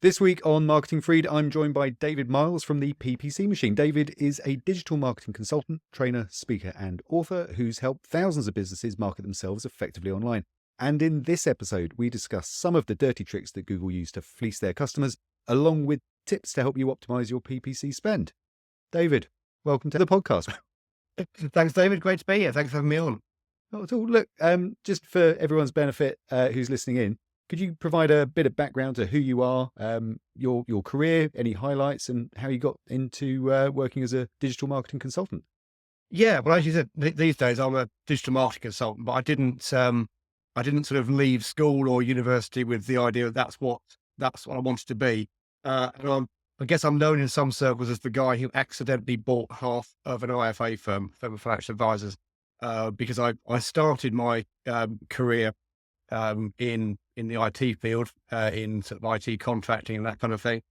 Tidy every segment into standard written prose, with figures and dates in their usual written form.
This week on Marketing Freed, I'm joined by David Miles from the PPC Machine. David is a digital marketing consultant, trainer, speaker, and author who's helped thousands of businesses market themselves effectively online. And in this episode, we discuss some of the dirty tricks that Google use to fleece their customers, along with tips to help you optimize your PPC spend. David, welcome to the podcast. Thanks, David. Great to be here. Thanks for having me on. Not at all. Look, just for everyone's benefit who's listening in, could you provide a bit of background to who you are, your career, any highlights, and how you got into working as a digital marketing consultant? Yeah, well, as you said, these days I'm a digital marketing consultant, but I didn't sort of leave school or university with the idea that that's what I wanted to be. I guess I'm known in some circles as the guy who accidentally bought half of an IFA firm of financial advisors, because I started my career in the IT field, in sort of IT contracting and that kind of thing.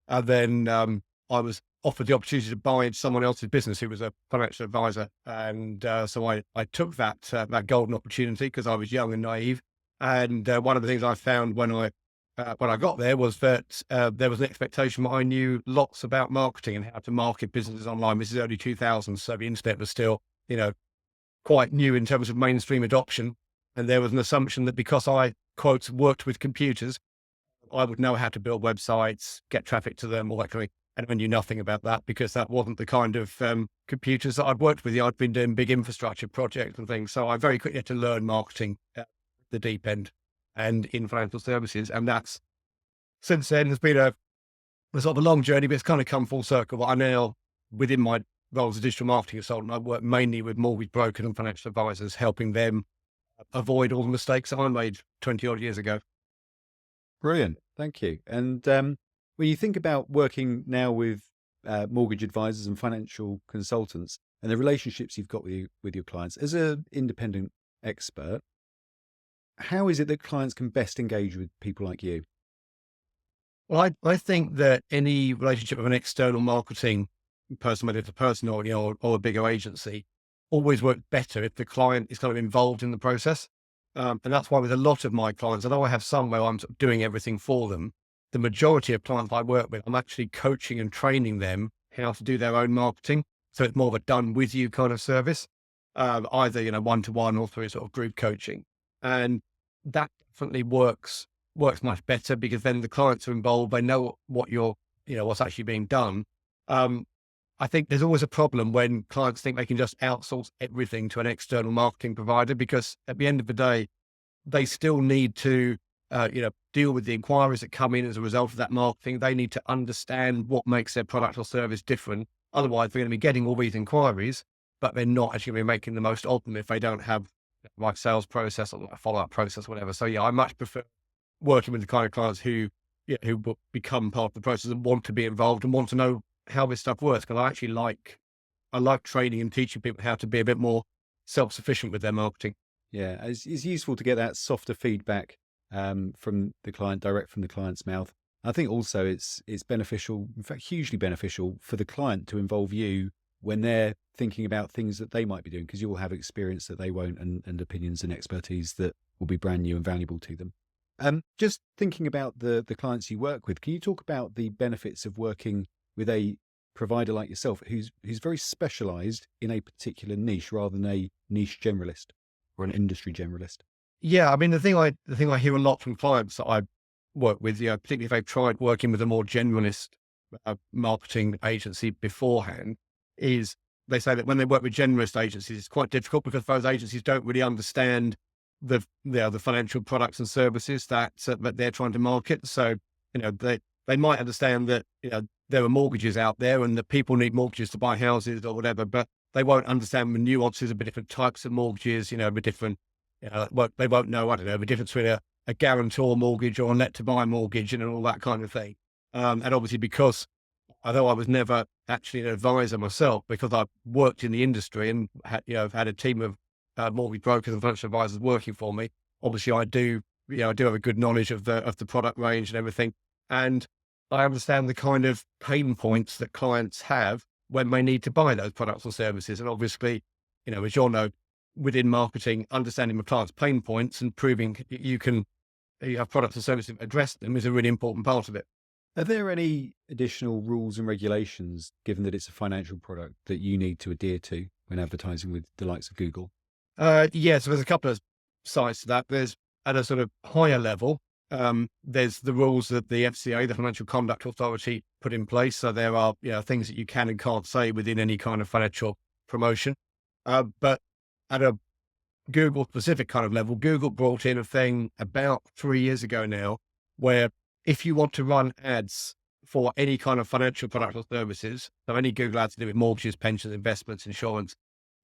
And then I was offered the opportunity to buy someone else's business who was a financial advisor. And so I took that golden opportunity because I was young and naive. And one of the things I found when I got there was that there was an expectation that I knew lots about marketing and how to market businesses online. This is early 2000s, so the internet was still, quite new in terms of mainstream adoption. And there was an assumption that because I, quotes, worked with computers, I would know how to build websites, get traffic to them, all that kind of thing. And I knew nothing about that because that wasn't the kind of computers that I'd worked with. I'd been doing big infrastructure projects and things. So I very quickly had to learn marketing at the deep end and in financial services. And that's, since then, has been a sort of a long journey, but it's kind of come full circle. I now, within my role as a digital marketing consultant, I work mainly with mortgage brokers and financial advisors, helping them avoid all the mistakes that I made 20 odd years ago. Brilliant. Thank you. And when you think about working now with mortgage advisors and financial consultants and the relationships you've got with your clients, as an independent expert, how is it that clients can best engage with people like you? Well, I think that any relationship with an external marketing person, whether it's a person or, or a bigger agency, always works better if the client is kind of involved in the process. And that's why with a lot of my clients, although I have some where I'm sort of doing everything for them, the majority of clients I work with, I'm actually coaching and training them how to do their own marketing. So it's more of a done with you kind of service, either, one-to-one or through sort of group coaching. And that definitely works much better because then the clients are involved. They know what what's actually being done. I think there's always a problem when clients think they can just outsource everything to an external marketing provider, because at the end of the day, they still need to, deal with the inquiries that come in as a result of that marketing. They need to understand what makes their product or service different. Otherwise, they're going to be getting all these inquiries, but they're not actually going to be making the most of them if they don't have the right sales process or a follow-up process, whatever. So yeah, I much prefer working with the kind of clients who will become part of the process and want to be involved and want to know how this stuff works. Because I like training and teaching people how to be a bit more self-sufficient with their marketing. Yeah, it's useful to get that softer feedback from the client, direct from the client's mouth. I think also it's beneficial, in fact, hugely beneficial for the client to involve you when they're thinking about things that they might be doing, because you'll have experience that they won't, and opinions and expertise that will be brand new and valuable to them. Just thinking about the clients you work with, can you talk about the benefits of working with a provider like yourself who's very specialized in a particular niche rather than a niche generalist or an industry generalist? Yeah, I mean, the thing I hear a lot from clients that I work with, particularly if they've tried working with a more generalist marketing agency beforehand, is they say that when they work with generalist agencies, it's quite difficult because those agencies don't really understand the financial products and services that they're trying to market. So, they might understand that, there are mortgages out there and that people need mortgages to buy houses or whatever, but they won't understand the nuances of the different types of mortgages, the different, they won't know, I don't know, the difference between a guarantor mortgage or a let to buy mortgage and all that kind of thing. And obviously because, although I was never actually an advisor myself, because I've worked in the industry and have had a team of mortgage brokers and financial advisors working for me, obviously I do have a good knowledge of the product range and everything. And I understand the kind of pain points that clients have when they need to buy those products or services. And obviously, as you all know, within marketing, understanding the client's pain points and proving you have products and services that address them is a really important part of it. Are there any additional rules and regulations, given that it's a financial product, that you need to adhere to when advertising with the likes of Google? Yeah, so there's a couple of sides to that. There's at a sort of higher level, there's the rules that the FCA, the Financial Conduct Authority, put in place. So there are, things that you can and can't say within any kind of financial promotion. But at a Google specific kind of level, Google brought in a thing about 3 years ago now, where if you want to run ads for any kind of financial product or services, so any Google ads to do with mortgages, pensions, investments, insurance,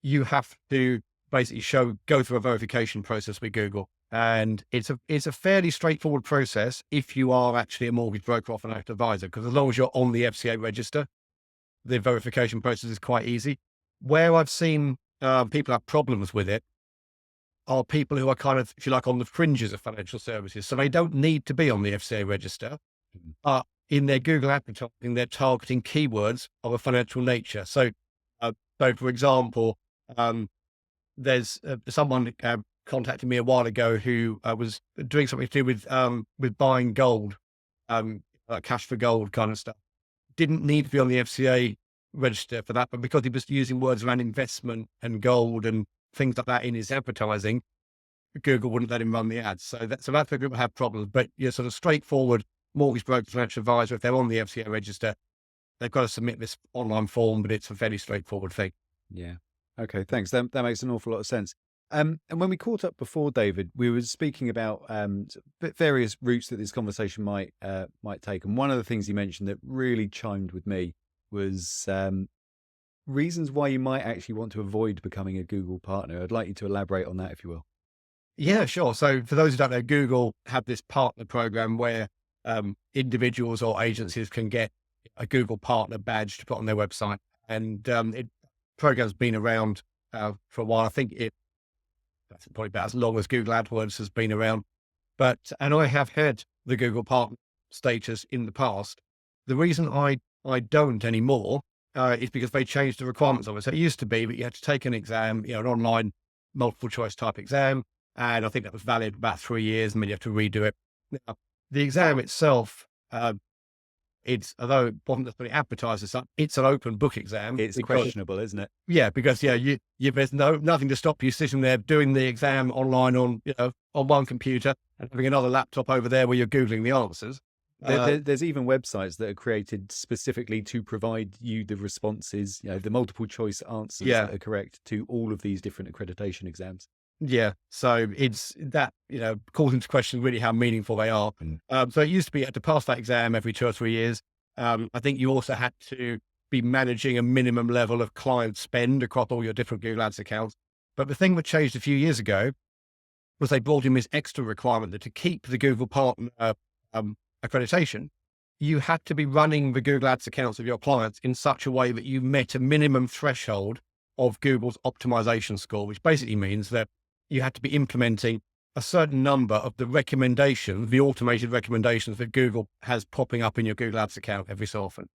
you have to basically go through a verification process with Google. And it's a fairly straightforward process if you are actually a mortgage broker or financial advisor, because as long as you're on the FCA register, the verification process is quite easy. Where I've seen people have problems with it are people who are kind of, if you like, on the fringes of financial services. So they don't need to be on the FCA register, but in their Google advertising, they're targeting keywords of a financial nature. So for example, there's someone contacted me a while ago who was doing something to do with buying gold, cash for gold kind of stuff. Didn't need to be on the FCA register for that, but because he was using words around investment and gold and things like that in his advertising, Google wouldn't let him run the ads. So that's where people have problems. But you're sort of straightforward mortgage broker, financial advisor, if they're on the FCA register, they've got to submit this online form, but it's a fairly straightforward thing. Yeah. Okay, thanks. That makes an awful lot of sense. And when we caught up before, David, we were speaking about various routes that this conversation might take. And one of the things you mentioned that really chimed with me was reasons why you might actually want to avoid becoming a Google partner. I'd like you to elaborate on that, if you will. Yeah, sure. So for those who don't know, Google have this partner program where individuals or agencies can get a Google partner badge to put on their website. And it program's been around for a while. I think that's probably about as long as Google AdWords has been around. And I have had the Google partner status in the past. The reason I don't anymore is because they changed the requirements of it. So it used to be that you had to take an exam, an online multiple choice type exam. And I think that was valid about 3 years, and then you have to redo it. Now, the exam itself, although it wasn't necessarily advertised as such, it's an open book exam. It's questionable, isn't it? Yeah, because there's nothing to stop you sitting there doing the exam online on one computer and having another laptop over there where you're Googling the answers. There's even websites that are created specifically to provide you the responses, the multiple choice answers that are correct to all of these different accreditation exams. Yeah. So it's that, calls into question really how meaningful they are. So it used to be you had to pass that exam every 2 or 3 years. I think you also had to be managing a minimum level of client spend across all your different Google Ads accounts. But the thing that changed a few years ago was they brought in this extra requirement that to keep the Google partner accreditation, you had to be running the Google Ads accounts of your clients in such a way that you met a minimum threshold of Google's optimization score, which basically means that you had to be implementing a certain number of the recommendations, the automated recommendations that Google has popping up in your Google Ads account every so often.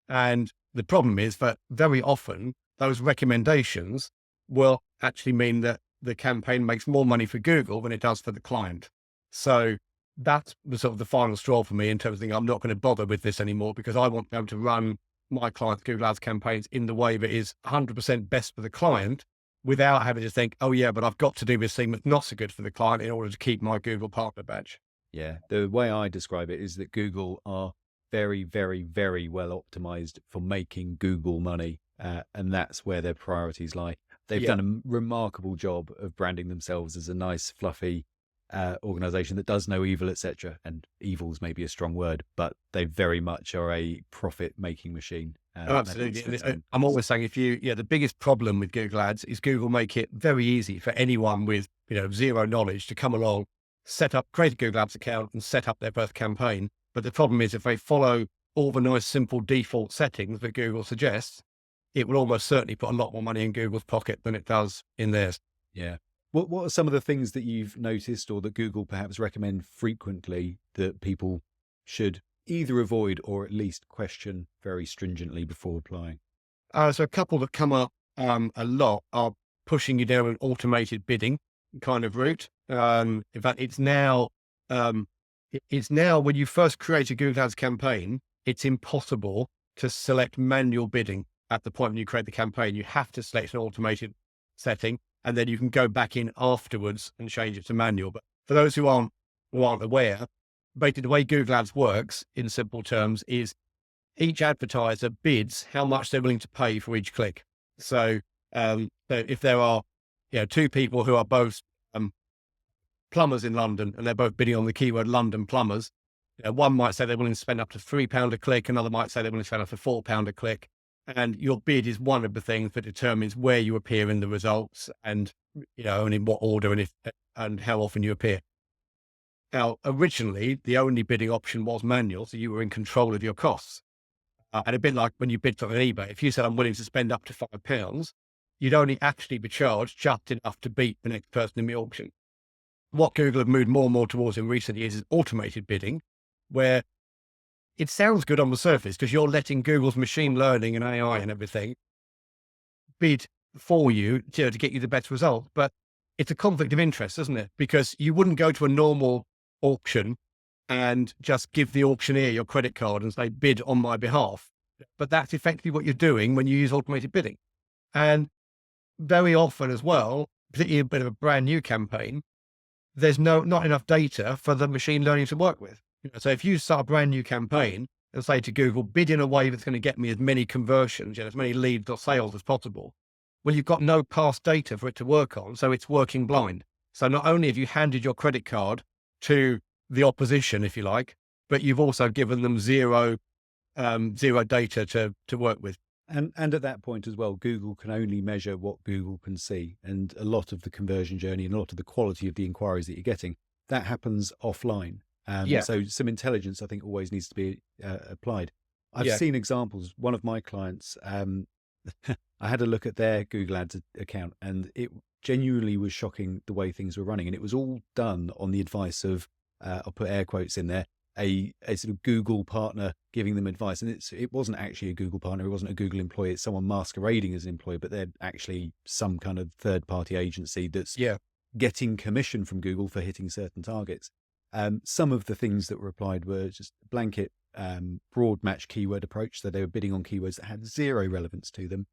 And the problem is that very often those recommendations will actually mean that the campaign makes more money for Google than it does for the client. So that's sort of the final straw for me in terms of thinking I'm not going to bother with this anymore, because I want to be able to run my client's Google Ads campaigns in the way that is 100% best for the client, without having to think, oh yeah, but I've got to do this thing that's not so good for the client in order to keep my Google partner badge. Yeah. The way I describe it is that Google are very, very, very well optimized for making Google money. And that's where their priorities lie. They've done a remarkable job of branding themselves as a nice, fluffy organization that does no evil, etc. And evil's maybe a strong word, but they very much are a profit-making machine. Absolutely. I'm always saying the biggest problem with Google Ads is Google make it very easy for anyone with, zero knowledge to come along, create a Google Ads account and set up their first campaign. But the problem is if they follow all the nice, simple default settings that Google suggests, it will almost certainly put a lot more money in Google's pocket than it does in theirs. Yeah. What are some of the things that you've noticed or that Google perhaps recommend frequently that people should either avoid or at least question very stringently before applying? So a couple that come up a lot are pushing you down an automated bidding kind of route. In fact, it's now when you first create a Google Ads campaign, it's impossible to select manual bidding at the point when you create the campaign. You have to select an automated setting, and then you can go back in afterwards and change it to manual. But for those who aren't aware, basically the way Google Ads works in simple terms is each advertiser bids how much they're willing to pay for each click. So if there are, two people who are both plumbers in London and they're both bidding on the keyword London plumbers, one might say they're willing to spend up to £3 a click. Another might say they're willing to spend up to £4 a click. And your bid is one of the things that determines where you appear in the results and, and in what order and how often you appear. Now, originally, the only bidding option was manual, so you were in control of your costs. And a bit like when you bid on eBay, if you said, I'm willing to spend up to £5, you'd only actually be charged just enough to beat the next person in the auction. What Google have moved more and more towards in recent years is automated bidding, where it sounds good on the surface because you're letting Google's machine learning and AI and everything bid for you to get you the best result. But it's a conflict of interest, isn't it? Because you wouldn't go to a normal auction and just give the auctioneer your credit card and say, bid on my behalf. But that's effectively what you're doing when you use automated bidding. And very often as well, particularly a bit of a brand new campaign, there's not enough data for the machine learning to work with. So if you start a brand new campaign and say to Google, bid in a way that's going to get me as many conversions, as many leads or sales as possible, well, you've got no past data for it to work on. So it's working blind. So not only have you handed your credit card to the opposition, if you like, but you've also given them zero data to work with. And at that point as well, Google can only measure what Google can see. And a lot of the conversion journey and a lot of the quality of the inquiries that you're getting, that happens offline. So some intelligence, I think, always needs to be applied. I've seen examples. One of my clients, I had a look at their Google Ads account, and it genuinely was shocking the way things were running. And it was all done on the advice of, I'll put air quotes in there, a sort of Google partner giving them advice. And it wasn't actually a Google partner. It wasn't a Google employee. It's someone masquerading as an employee, but they're actually some kind of third-party agency that's getting commission from Google for hitting certain targets. Some of the things that were applied were just blanket broad match keyword approach. So they were bidding on keywords that had zero relevance to them.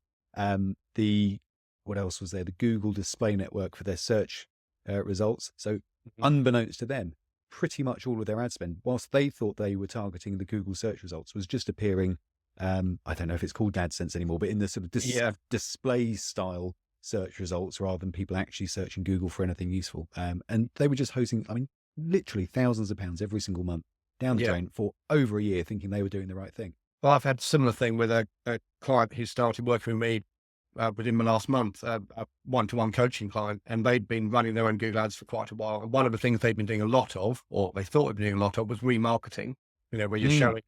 What else was there? The Google Display Network for their search results. So unbeknownst to them, pretty much all of their ad spend, whilst they thought they were targeting the Google search results, was just appearing, I don't know if it's called AdSense anymore, but in the sort of display style search results rather than people actually searching Google for anything useful. And they were just hosing, literally thousands of pounds every single month down the drain for over a year, thinking they were doing the right thing. Well, I've had a similar thing with a client who started working with me within the last month, a one-to-one coaching client, and they'd been running their own Google Ads for quite a while. And one of the things they'd been doing a lot of, or they thought they'd been doing a lot of, was remarketing, where you're showing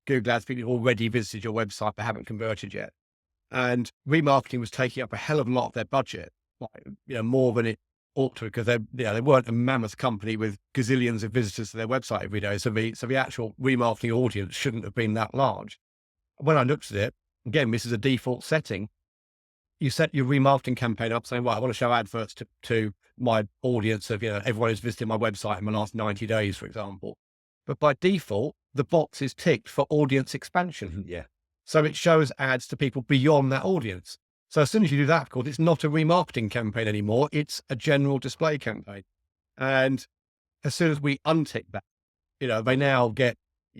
Google Ads people who already visited your website but haven't converted yet. And remarketing was taking up a hell of a lot of their budget, more than it ought to, because they weren't a mammoth company with gazillions of visitors to their website every day. So the actual remarketing audience shouldn't have been that large. When I looked at it, again, this is a default setting. You set your remarketing campaign up saying, well, I want to show adverts to my audience of, everyone who's visited my website in the last 90 days, for example. But by default, the box is ticked for audience expansion. So it shows ads to people beyond that audience. So as soon as you do that, of course, it's not a remarketing campaign anymore. It's a general display campaign. And as soon as we untick that, they now get,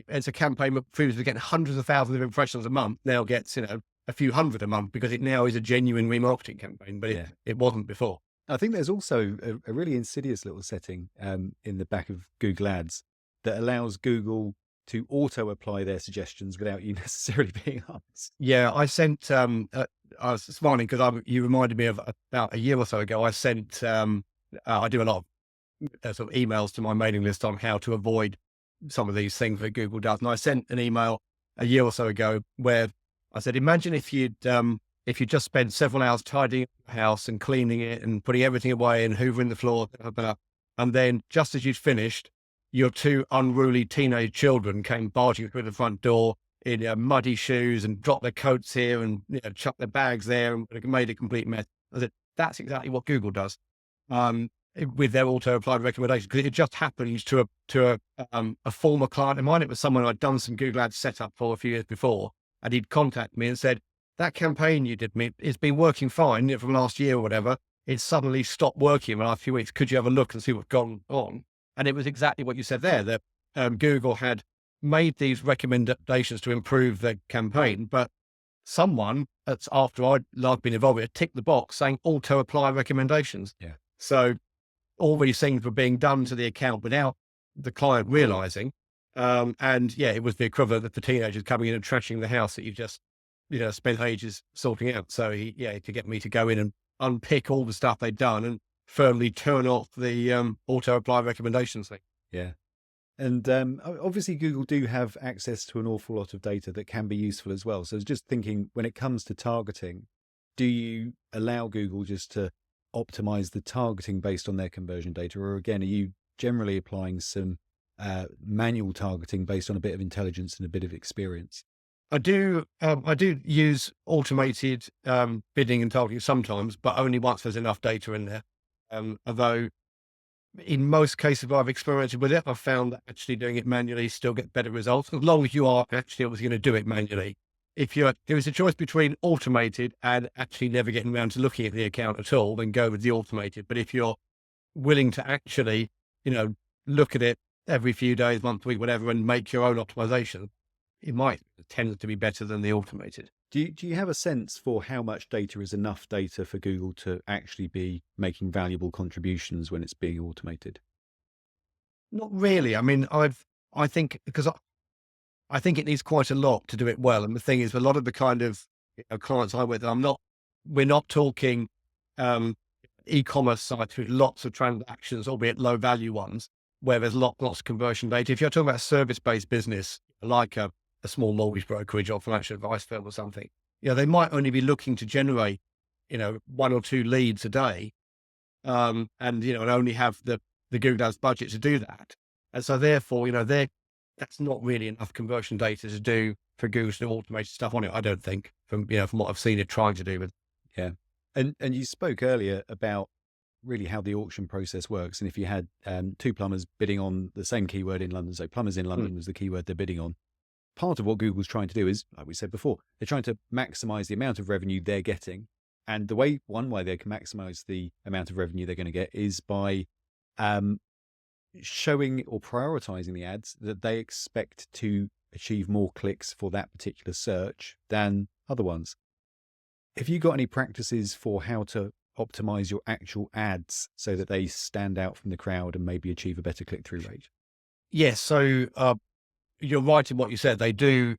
it's a campaign that previously was getting hundreds of thousands of impressions a month, now gets, a few hundred a month, because it now is a genuine remarketing campaign, but it wasn't before. I think there's also a really insidious little setting in the back of Google Ads that allows Google to auto apply their suggestions without you necessarily being asked. Yeah, I sent, I was smiling because you reminded me of about a year or so ago, I sent, I do a lot of sort of emails to my mailing list on how to avoid some of these things that Google does. And I sent an email a year or so ago where I said, imagine if you just spent several hours tidying up your house and cleaning it and putting everything away and hoovering the floor, and then just as you'd finished, your two unruly teenage children came barging through the front door in muddy shoes and dropped their coats here and chucked their bags there and made a complete mess. I said, that's exactly what Google does. with their auto applied recommendations, because it just happened to a former client of mine. It was someone I'd done some Google Ads setup for a few years before, and he'd contacted me and said, that campaign you did me, it's been working fine from last year or whatever. It's suddenly stopped working in the last few weeks. Could you have a look and see what's gone on? And it was exactly what you said there, that Google had made these recommendations to improve the campaign, but someone that's after I'd been involved with it ticked the box saying auto apply recommendations. Yeah. So all these things were being done to the account without the client realizing. And yeah, it was the equivalent of the teenagers coming in and trashing the house that you've just, spent ages sorting out. So he to get me to go in and unpick all the stuff they'd done and firmly turn off the auto apply recommendations thing. Yeah. And obviously Google do have access to an awful lot of data that can be useful as well. So I was just thinking, when it comes to targeting, do you allow Google just to optimize the targeting based on their conversion data? Or again, are you generally applying some manual targeting based on a bit of intelligence and a bit of experience? I do use automated bidding and targeting sometimes, but only once there's enough data in there. Although in most cases where I've experimented with it, I've found that actually doing it manually still gets better results, as long as you are actually obviously going to do it manually. If there is a choice between automated and actually never getting around to looking at the account at all, then go with the automated. But if you're willing to actually, look at it every few days, month, week, whatever, and make your own optimization, it might tend to be better than the automated. Do you have a sense for how much data is enough data for Google to actually be making valuable contributions when it's being automated? Not really. I mean, I think it needs quite a lot to do it well. And the thing is, a lot of the kind of clients I work with, we're not talking e-commerce sites with lots of transactions, albeit low value ones, where there's lots of conversion data. If you're talking about a service-based business, like a small mortgage brokerage or financial advice firm or something, they might only be looking to generate, 1 or 2 leads a day. And only have the Google Ads budget to do that. And so therefore, that's not really enough conversion data to do for Google to do automated stuff on it, I don't think, from what I've seen it trying to do with. Yeah. And you spoke earlier about really how the auction process works. And if you had 2 plumbers bidding on the same keyword in London, so plumbers in London was the keyword they're bidding on. Part of what Google's trying to do is, like we said before, they're trying to maximize the amount of revenue they're getting. And one way they can maximize the amount of revenue they're going to get is by showing or prioritizing the ads that they expect to achieve more clicks for that particular search than other ones. Have you got any practices for how to optimize your actual ads so that they stand out from the crowd and maybe achieve a better click-through rate? Yes. So you're right in what you said. They do,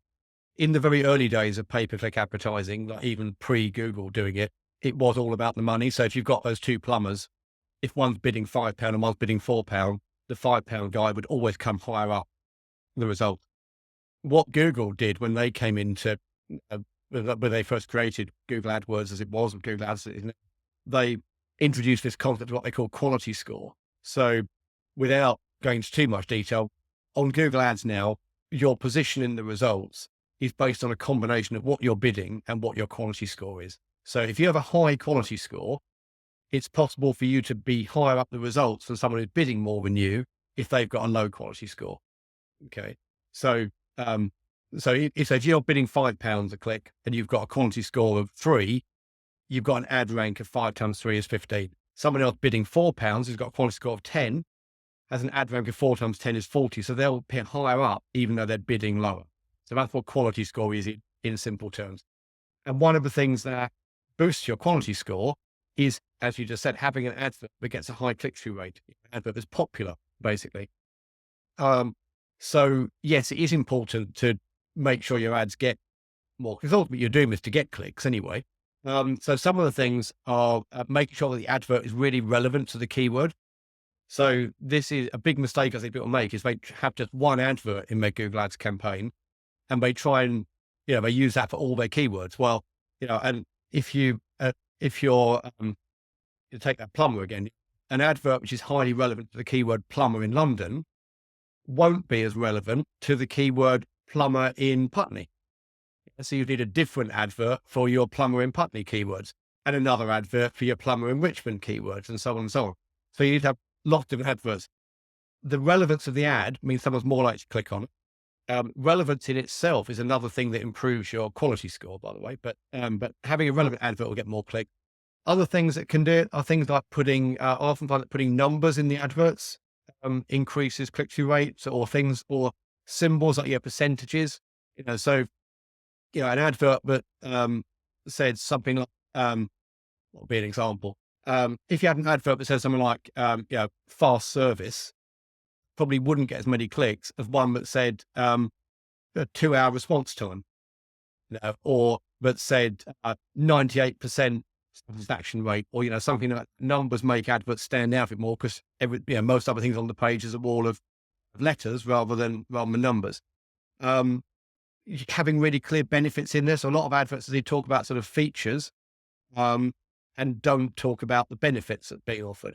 in the very early days of pay-per-click advertising, like even pre-Google doing it, it was all about the money. So if you've got those 2 plumbers, if one's bidding £5 and one's bidding £4, the £5 guy would always come higher up the result. What Google did when they came into, when they first created Google AdWords as it was, and Google Ads, they introduced this concept of what they call quality score. So without going into too much detail, on Google Ads now, your position in the results is based on a combination of what you're bidding and what your quality score is. So if you have a high quality score, it's possible for you to be higher up the results than someone who's bidding more than you if they've got a low quality score. Okay. So, if you're bidding £5 a click and you've got a quality score of 3, you've got an ad rank of 5 times 3 is 15. Someone else bidding £4 who's got a quality score of 10 has an ad rank of 4 times 10 is 40. So they'll appear higher up even though they're bidding lower. So that's what quality score is in simple terms. And one of the things that boosts your quality score is, as you just said, having an advert that gets a high click-through rate, an advert that's popular, basically. So yes, it is important to make sure your ads get more, because ultimately you're doing this to get clicks anyway. So some of the things are making sure that the advert is really relevant to the keyword. So this is a big mistake I think people make, is they have just one advert in their Google Ads campaign and they try and, they use that for all their keywords. Well, and if you're, you take that plumber again, an advert which is highly relevant to the keyword plumber in London won't be as relevant to the keyword plumber in Putney. So you need a different advert for your plumber in Putney keywords and another advert for your plumber in Richmond keywords, and so on and so on. So you need to have lots of different adverts. The relevance of the ad means someone's more likely to click on it. Relevance in itself is another thing that improves your quality score, by the way. But having a relevant advert will get more clicks. Other things that can do it are things like I often find that putting numbers in the adverts increases click-through rates, or things, or symbols like your percentages. So an advert that said something like, what would be an example? If you had an advert that says something like, fast service, probably wouldn't get as many clicks as one that said a 2-hour response time, or that said 98% satisfaction rate, or something like numbers make adverts stand out a bit more, because most other things on the page is a wall of letters rather than numbers. Having really clear benefits in this. A lot of adverts, they talk about sort of features, and don't talk about the benefits that are being offered.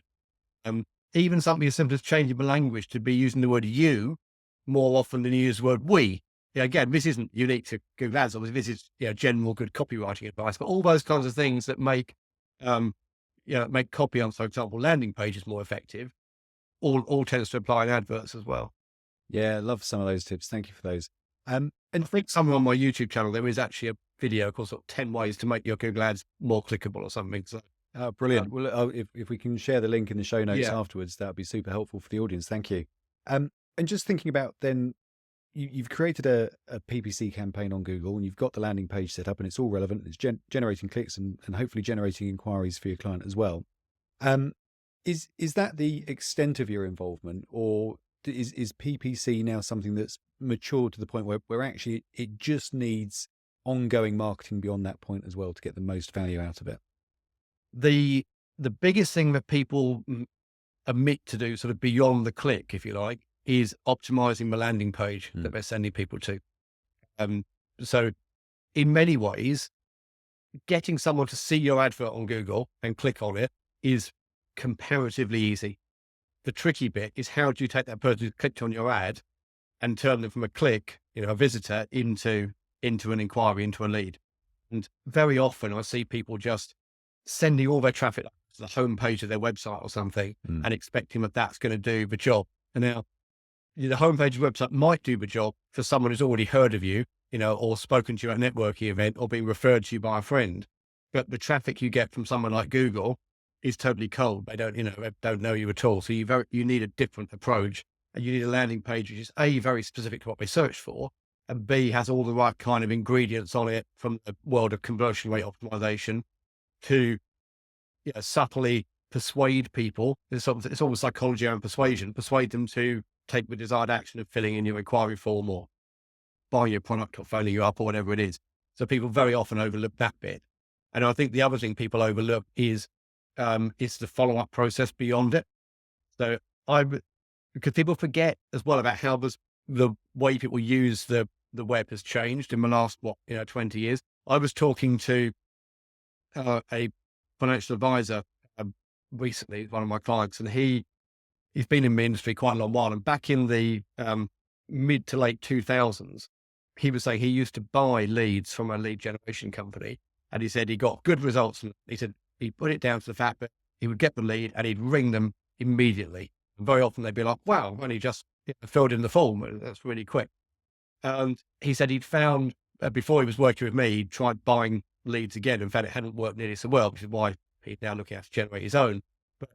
Even something as simple as changing the language to be using the word you more often than you use the word we. Again, this isn't unique to Google Ads. Obviously, this is general good copywriting advice, but all those kinds of things that make copy on, for example, landing pages more effective, all tends to apply in adverts as well. Yeah, I love some of those tips. Thank you for those. And I think somewhere on my YouTube channel, there is actually a video called sort of 10 ways to make your Google Ads more clickable or something. So, brilliant. Well, if we can share the link in the show notes Yeah. afterwards, that would be super helpful for the audience. Thank you. And just thinking about then, you've created a PPC campaign on Google, and you've got the landing page set up, and it's all relevant. It's generating clicks and hopefully generating inquiries for your client as well. Is that the extent of your involvement, or is PPC now something that's matured to the point where actually it just needs ongoing marketing beyond that point as well to get the most value out of it? The biggest thing that people omit to do, sort of beyond the click, if you like, is optimizing the landing page that they're sending people to. So in many ways, getting someone to see your advert on Google and click on it is comparatively easy. The tricky bit is, how do you take that person who clicked on your ad and turn them from a click, a visitor, into an inquiry, into a lead? And very often I see people just sending all their traffic to the homepage of their website or something and expecting that that's going to do the job. And now the homepage of the website might do the job for someone who's already heard of you, or spoken to you at a networking event, or been referred to you by a friend. But the traffic you get from someone like Google is totally cold. They don't know you at all. So you need a different approach, and you need a landing page which is A, very specific to what they search for, and B, has all the right kind of ingredients on it from the world of conversion rate optimization to subtly persuade people. It's almost psychology and persuasion. Persuade them to take the desired action of filling in your inquiry form, or buying your product, or phoning you up, or whatever it is. So people very often overlook that bit. And I think the other thing people overlook is the follow-up process beyond it. So because people forget as well about how the way people use the web has changed in the last 20 years. I was talking to a financial advisor recently, one of my clients, and he's been in the industry quite a long while. And back in the mid to late 2000s, he was saying he used to buy leads from a lead generation company, and he said he got good results. And he said he put it down to the fact that he would get the lead and he'd ring them immediately. And very often they'd be like, "Wow, I've only just filled in the form. That's really quick." And he said he'd found, before he was working with me, he'd tried buying leads again. In fact, it hadn't worked nearly so well, which is why he's now looking at to generate his own. But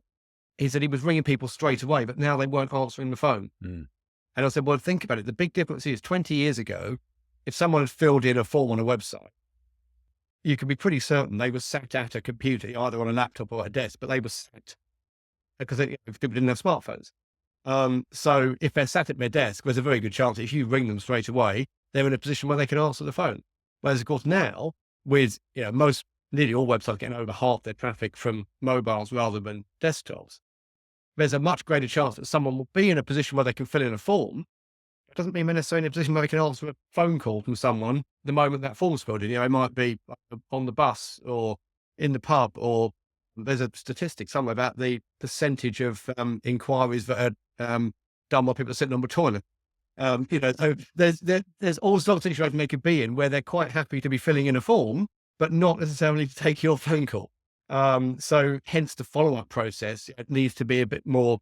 he said he was ringing people straight away, but now they weren't answering the phone. And I said, well, think about it. The big difference is 20 years ago, if someone had filled in a form on a website, you could be pretty certain they were sat at a computer, either on a laptop or a desk, but they were sat, because people didn't have smartphones. So if they're sat at their desk, there's a very good chance that if you ring them straight away, they're in a position where they can answer the phone. Whereas, of course, now with nearly all websites getting over half their traffic from mobiles rather than desktops, there's a much greater chance that someone will be in a position where they can fill in a form. It doesn't mean they're necessarily in a position where they can answer a phone call from someone the moment that form's filled in. It might be on the bus or in the pub, or there's a statistic somewhere about the percentage of inquiries that are done while people are sitting on the toilet. So there's all sorts of situations they could be in where they're quite happy to be filling in a form, but not necessarily to take your phone call. So hence the follow-up process, it needs to be a bit more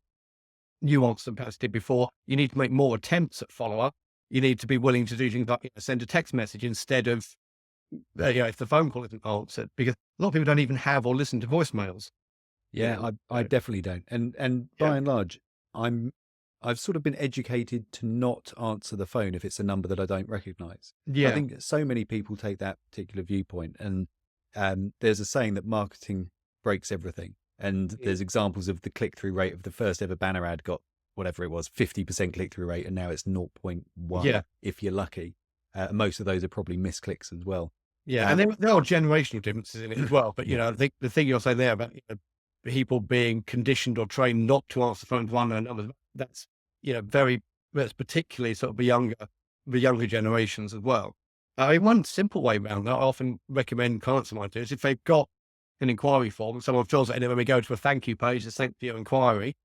nuanced than perhaps did before. You need to make more attempts at follow-up. You need to be willing to do things like send a text message instead of, if the phone call isn't answered, because a lot of people don't even have or listen to voicemails. Yeah, I So, definitely don't. And yeah, by and large, I've sort of been educated to not answer the phone if it's a number that I don't recognize. I yeah, think so many people take that particular viewpoint, and there's a saying that marketing breaks everything. And mm, there's examples of the click-through rate of the first ever banner ad got whatever it was, 50% click-through rate, and now it's zero point 0.1 yeah, if you're lucky. Most of those are probably misclicks as well. yeah. And Um, there are generational differences in it as well. But, yeah, I think the thing you're saying there about, people being conditioned or trained not to answer the phone to unknown numbers, that's, that's particularly sort of the younger generations as well. I mean, one simple way around that I often recommend clients of mine do is if they've got an inquiry form, someone fills it in, and when we go to a thank you page, to thank for your inquiry,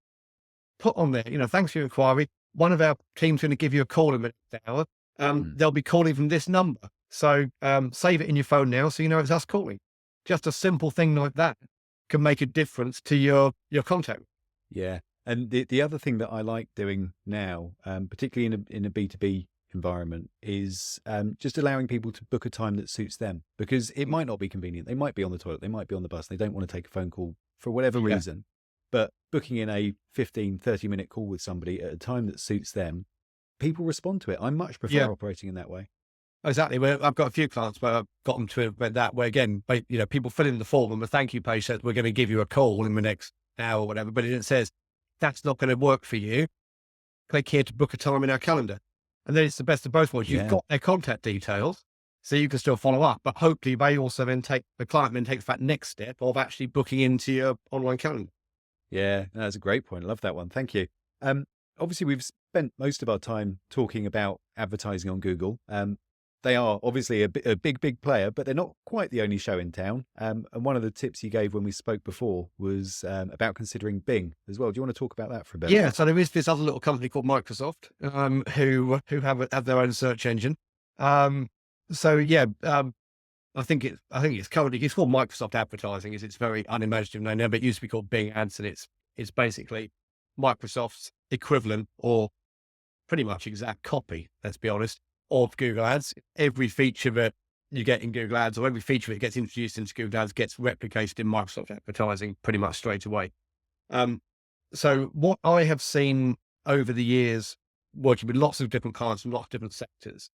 put on there, thanks for your inquiry. One of our team's going to give you a call in the next hour. mm, They'll be calling from this number. So save it in your phone now so you know it's us calling. Just a simple thing like that can make a difference to your contact. yeah. And the other thing that I like doing now, particularly in a B2B environment, is just allowing people to book a time that suits them, because it might not be convenient. They might be on the toilet, they might be on the bus, they don't want to take a phone call for whatever Yeah. reason. But booking in a 15-30 minute call with somebody at a time that suits them, people respond to it. I much Yeah. prefer operating in that way. Exactly. Well, I've got a few clients where I've got them to implement that, where again, people fill in the form and the thank you page says we're going to give you a call in the next hour or whatever, but it says that's not going to work for you. Click here to book a time in our calendar. And then it's the best of both worlds. You've Yeah. got their contact details, so you can still follow up, but hopefully they also then the client then takes that next step of actually booking into your online calendar. Yeah, that's a great point. I love that one. Thank you. Um, Obviously, we've spent most of our time talking about advertising on Google. They are obviously a big player, but they're not quite the only show in town. And one of the tips you gave when we spoke before was about considering Bing as well. Do you want to talk about that for a bit? Yeah, so there is this other little company called Microsoft, who have their own search engine. So yeah, I think it's currently it's called Microsoft Advertising. Is its very unimaginative name now, but it used to be called Bing Ads, and it's basically Microsoft's equivalent or pretty much exact copy. Let's be honest, of Google Ads. Every feature that you get in Google Ads, or every feature that gets introduced into Google Ads, gets replicated in Microsoft Advertising pretty much straight away. Um, so what I have seen over the years, working with lots of different clients from lots of different sectors,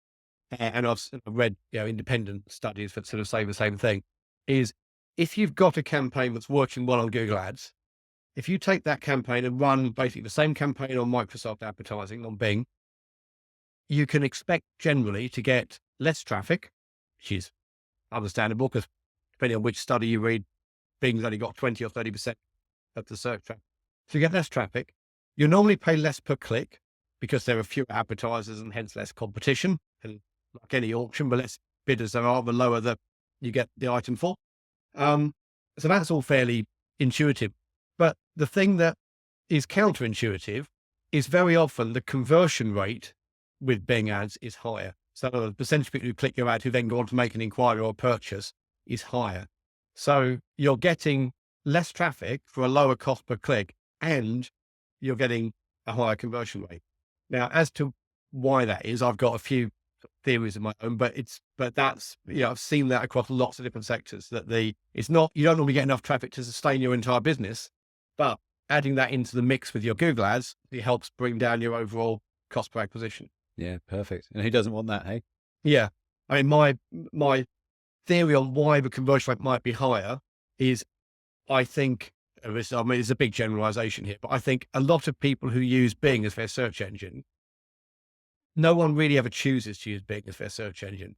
and I've read, independent studies that sort of say the same thing, is if you've got a campaign that's working well on Google Ads, if you take that campaign and run basically the same campaign on Microsoft Advertising on Bing, you can expect generally to get less traffic, which is understandable because depending on which study you read, Bing's only got 20 or 30% of the search traffic. So you get less traffic. You normally pay less per click because there are fewer advertisers and hence less competition. And like any auction, the less bidders there are, the lower you get the item for. So that's all fairly intuitive. But the thing that is counterintuitive is very often the conversion rate with Bing ads is higher. So the percentage of people who click your ad who then go on to make an inquiry or a purchase is higher. So you're getting less traffic for a lower cost per click and you're getting a higher conversion rate. Now, as to why that is, I've got a few theories of my own, but that's, I've seen that across lots of different sectors that it's not, you don't normally get enough traffic to sustain your entire business, but adding that into the mix with your Google ads, it helps bring down your overall cost per acquisition. Yeah, perfect. And who doesn't want that? Hey. Yeah. I mean, my theory on why the conversion rate might be higher is I think, it's a big generalization here, but I think a lot of people who use Bing as their search engine, no one really ever chooses to use Bing as their search engine.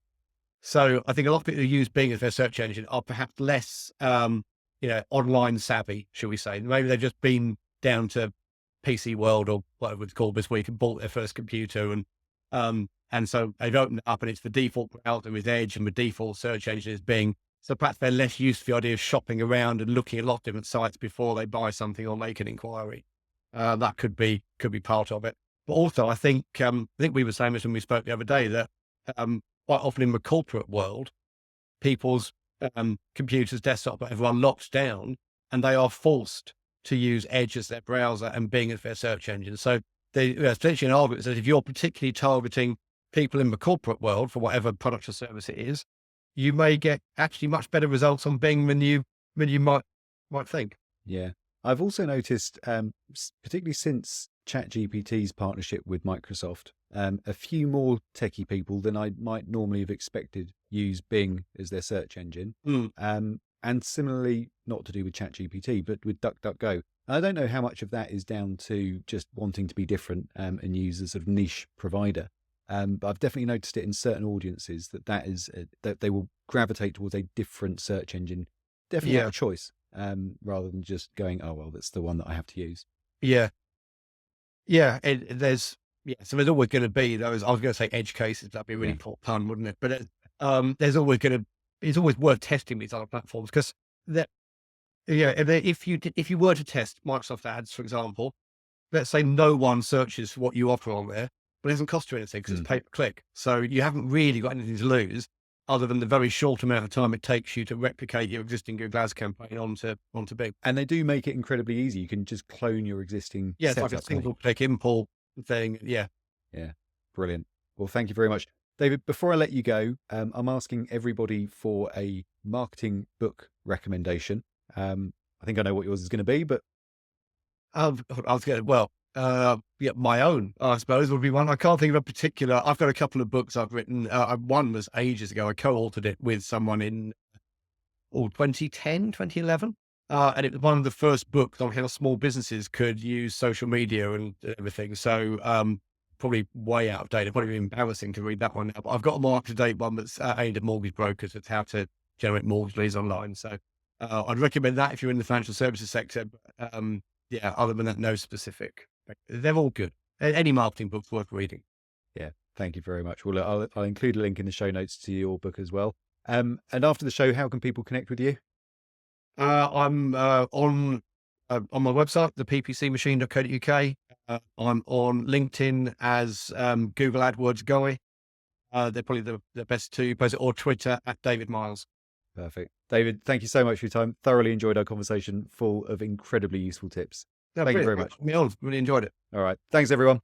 So I think a lot of people who use Bing as their search engine are perhaps less, online savvy, shall we say. Maybe they've just been down to PC World or whatever it's called this week and bought their first computer. And so they've opened it up and it's the default browser with Edge and the default search engine is Bing. So perhaps they're less used to the idea of shopping around and looking at a lot of different sites before they buy something or make an inquiry. That could be part of it. But also, I think we were saying this when we spoke the other day that quite often in the corporate world, people's computers, desktop, whatever, are locked down, and they are forced to use Edge as their browser and Bing as their search engine. So there's potentially an argument that if you're particularly targeting people in the corporate world for whatever product or service it is, you may get actually much better results on Bing than you might think. Yeah. I've also noticed, particularly since ChatGPT's partnership with Microsoft, a few more techie people than I might normally have expected use Bing as their search engine. And similarly, not to do with ChatGPT, but with DuckDuckGo. I don't know how much of that is down to just wanting to be different and use a sort of niche provider. But I've definitely noticed it in certain audiences that they will gravitate towards a different search engine, definitely out of choice, rather than just going, oh, well, that's the one that I have to use. Yeah. So there's always going to be those, I was going to say edge cases, that'd be a really poor pun, wouldn't it? But it's always worth testing these other platforms, because if you were to test Microsoft ads, for example, let's say no one searches for what you offer on there, but it doesn't cost you anything because it's pay per click. So you haven't really got anything to lose other than the very short amount of time it takes you to replicate your existing Google Ads campaign onto Bing. And they do make it incredibly easy. You can just clone your existing it's like a single click import thing. Yeah. Brilliant. Well, thank you very much, David. Before I let you go, I'm asking everybody for a marketing book recommendation. I think I know what yours is going to be, but I was going my own, I suppose, would be one. I can't think of a particular. I've got a couple of books I've written. One was ages ago. I co-authored it with someone in 2010, 2011. And it was one of the first books on how small businesses could use social media and everything. So probably way out of date. It'd probably be embarrassing to read that one now. But I've got a more up-to-date one that's aimed at mortgage brokers. It's how to generate mortgage leads online. So I'd recommend that if you're in the financial services sector. Other than that, no specific. They're all good. Any marketing book's worth reading. Yeah, thank you very much. Well, I'll include a link in the show notes to your book as well. And after the show, how can people connect with you? I'm on my website, the ppcmachine.co.uk. I'm on LinkedIn as Google AdWords Guy. They're probably the best two places, or Twitter at David Miles. Perfect. David, thank you so much for your time. Thoroughly enjoyed our conversation, full of incredibly useful tips. Thank you very much. Really enjoyed it. All right. Thanks, everyone.